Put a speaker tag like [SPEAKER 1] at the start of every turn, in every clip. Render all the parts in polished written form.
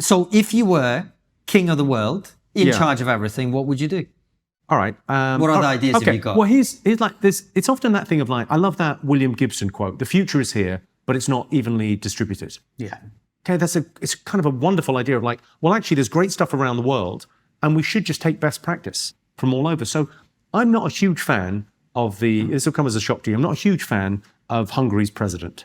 [SPEAKER 1] So if you were king of the world, in charge of everything, what would you do?
[SPEAKER 2] All right.
[SPEAKER 1] What other ideas have you got?
[SPEAKER 2] Well, here's like this. It's often that thing of like, I love that William Gibson quote, the future is here, but it's not evenly distributed.
[SPEAKER 3] Yeah.
[SPEAKER 2] Okay, it's kind of a wonderful idea of like, well, actually, there's great stuff around the world, and we should just take best practice from all over. So I'm not a huge fan of this will come as a shock to you, I'm not a huge fan of Hungary's president.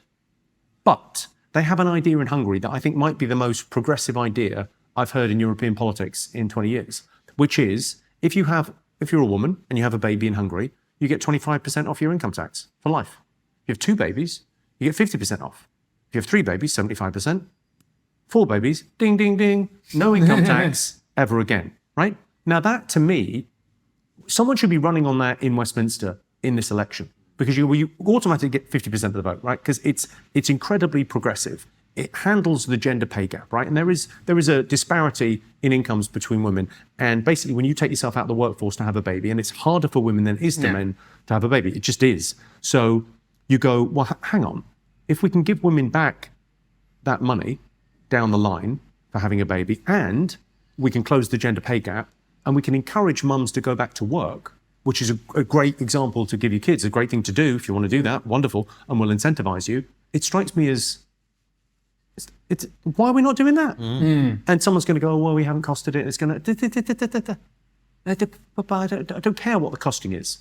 [SPEAKER 2] But they have an idea in Hungary that I think might be the most progressive idea I've heard in European politics in 20 years, which is if you're a woman and you have a baby in Hungary, you get 25% off your income tax for life. If you have 2 babies, you get 50% off. If you have 3 babies, 75%. 4 babies, ding, ding, ding, no income tax ever again, right? Now that, to me, someone should be running on that in Westminster in this election, because you automatically get 50% of the vote, right? Because it's incredibly progressive. It handles the gender pay gap, right? And there is a disparity in incomes between women. And basically, when you take yourself out of the workforce to have a baby, and it's harder for women than it is to men to have a baby, it just is. So you go, well, hang on. If we can give women back that money down the line for having a baby, and we can close the gender pay gap, and we can encourage mums to go back to work, which is a great example to give your kids, a great thing to do if you want to do that, wonderful, and we'll incentivize you. It strikes me as, why are we not doing that? And someone's going to go, oh, well, we haven't costed it. It's going to, I don't care what the costing is,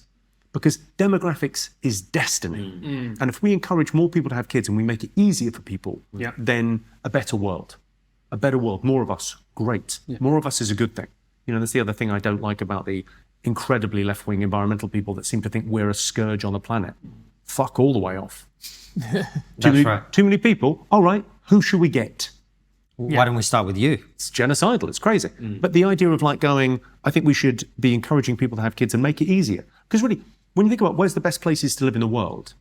[SPEAKER 2] because demographics is destiny. And if we encourage more people to have kids and we make it easier for people, then a better world, more of us, great. More of us is a good thing. You know, that's the other thing I don't like about the incredibly left-wing environmental people that seem to think we're a scourge on the planet. Fuck all the way off. Too many people. All right, who should we get?
[SPEAKER 1] Why don't we start with you?
[SPEAKER 2] It's genocidal, it's crazy. But the idea of like going, I think we should be encouraging people to have kids and make it easier. Because really, when you think about where's the best places to live in the world,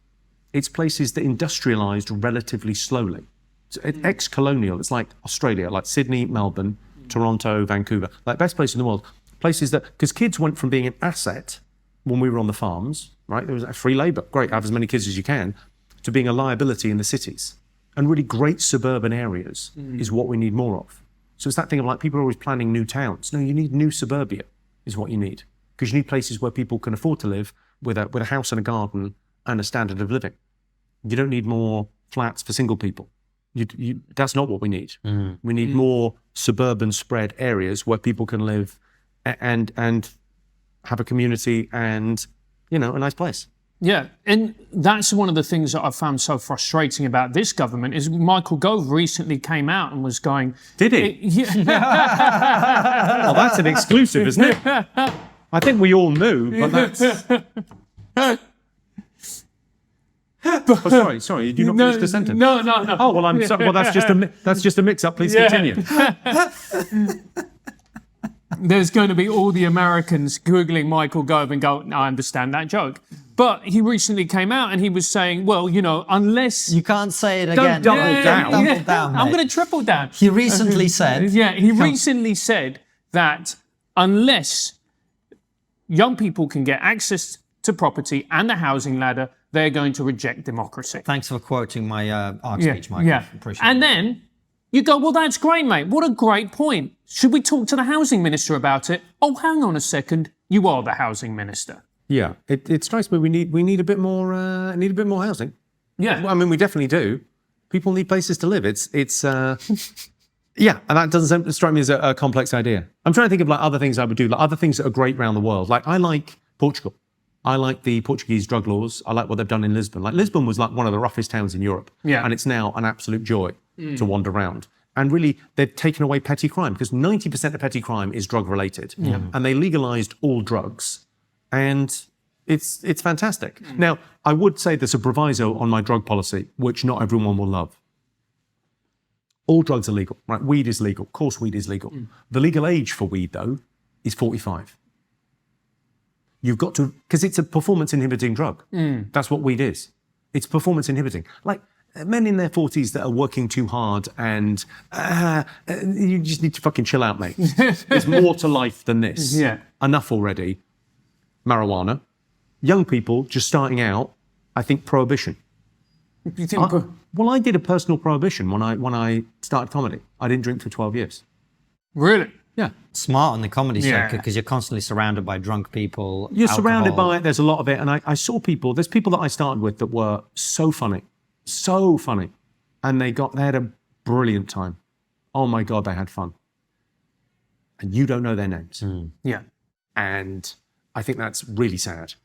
[SPEAKER 2] it's places that industrialized relatively slowly. So ex-colonial, it's like Australia, like Sydney, Melbourne, Toronto, Vancouver, like best places in the world. Places that, because kids went from being an asset when we were on the farms, right? There was free labor, great, have as many kids as you can, to being a liability in the cities. And really great suburban areas is what we need more of. So it's that thing of like, people are always planning new towns. No, you need new suburbia is what you need. Because you need places where people can afford to live with a house and a garden and a standard of living. You don't need more flats for single people. That's not what we need. We need more suburban spread areas where people can live and have a community and, you know, a nice place.
[SPEAKER 3] Yeah, and that's one of the things that I found so frustrating about this government is Michael Gove recently came out and was going...
[SPEAKER 2] Did he? Well, that's an exclusive, isn't it? I think we all knew, but that's... Oh, sorry, did you not finish the sentence?
[SPEAKER 3] No.
[SPEAKER 2] Oh, well, I'm sorry. Well, that's just a mix-up. Please continue.
[SPEAKER 3] There's going to be all the Americans Googling Michael Gove and go, I understand that joke. But he recently came out and he was saying, well, you know, unless...
[SPEAKER 1] You can't say it again.
[SPEAKER 2] Don't double down.
[SPEAKER 1] Double down, mate.
[SPEAKER 3] I'm going to triple down.
[SPEAKER 1] He recently said...
[SPEAKER 3] he recently said that unless young people can get access to property and the housing ladder, they're going to reject democracy.
[SPEAKER 1] Thanks for quoting my ARC speech, Michael.
[SPEAKER 3] Yeah.
[SPEAKER 1] Appreciate
[SPEAKER 3] and
[SPEAKER 1] it.
[SPEAKER 3] then you go, well, that's great, mate. What a great point. Should we talk to the housing minister about it? Oh, hang on a second. You are the housing minister.
[SPEAKER 2] Yeah, it strikes me we need a bit more housing.
[SPEAKER 3] Yeah,
[SPEAKER 2] well, I mean we definitely do. People need places to live. It's yeah, and that doesn't strike me as a complex idea. I'm trying to think of like other things I would do, like other things that are great around the world. Like I like Portugal. I like the Portuguese drug laws. I like what they've done in Lisbon. Like Lisbon was like one of the roughest towns in Europe. Yeah, and it's now an absolute joy to wander around. And really, they've taken away petty crime because 90% of petty crime is drug related, and they legalized all drugs. And it's fantastic. Now, I would say there's a proviso on my drug policy, which not everyone will love. All drugs are legal, right? Weed is legal. Of course, weed is legal. The legal age for weed, though, is 45. You've got to, because it's a performance-inhibiting drug. That's what weed is. It's performance-inhibiting. Like, men in their 40s that are working too hard and you just need to fucking chill out, mate. There's more to life than this.
[SPEAKER 3] Yeah.
[SPEAKER 2] Enough already. Marijuana. Young people just starting out, I think prohibition.
[SPEAKER 3] You think
[SPEAKER 2] Well, I did a personal prohibition when I started comedy. I didn't drink for 12 years.
[SPEAKER 3] Really?
[SPEAKER 2] Yeah.
[SPEAKER 1] Smart on the comedy
[SPEAKER 3] Yeah.
[SPEAKER 1] circuit because you're constantly surrounded by drunk people.
[SPEAKER 2] You're surrounded
[SPEAKER 1] alcohol.
[SPEAKER 2] by it. There's a lot of it. And I saw people, there's people that I started with that were so funny. And they had a brilliant time. Oh my God, they had fun. And you don't know their names.
[SPEAKER 3] Yeah.
[SPEAKER 2] And I think that's really sad.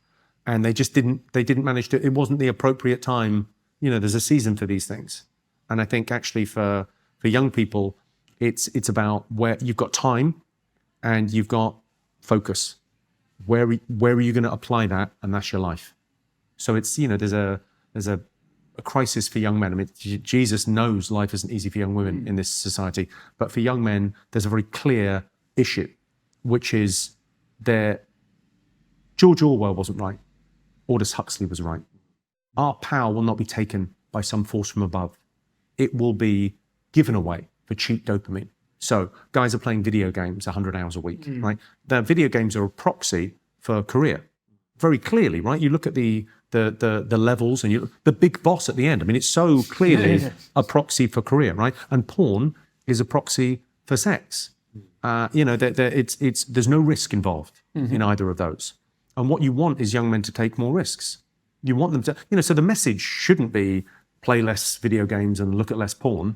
[SPEAKER 2] And they didn't manage to, it wasn't the appropriate time. You know, there's a season for these things. And I think actually for young people, it's about where you've got time and you've got focus. Where are you going to apply that? And that's your life. So it's, you know, there's a crisis for young men. I mean, Jesus knows life isn't easy for young women in this society, but for young men, there's a very clear issue, which is George Orwell wasn't right. Aldous Huxley was right. Our power will not be taken by some force from above. It will be given away for cheap dopamine. So guys are playing video games 100 hours a week, right? The video games are a proxy for career, very clearly, right? You look at the levels and the big boss at the end. I mean, it's so clearly a proxy for career, right? And porn is a proxy for sex. You know, there's no risk involved in either of those. And what you want is young men to take more risks. You want them to, you know, so the message shouldn't be play less video games and look at less porn.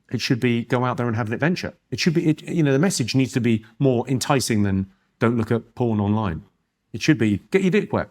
[SPEAKER 2] It should be go out there and have an adventure. It should be, you know, the message needs to be more enticing than don't look at porn online. It should be get your dick wet.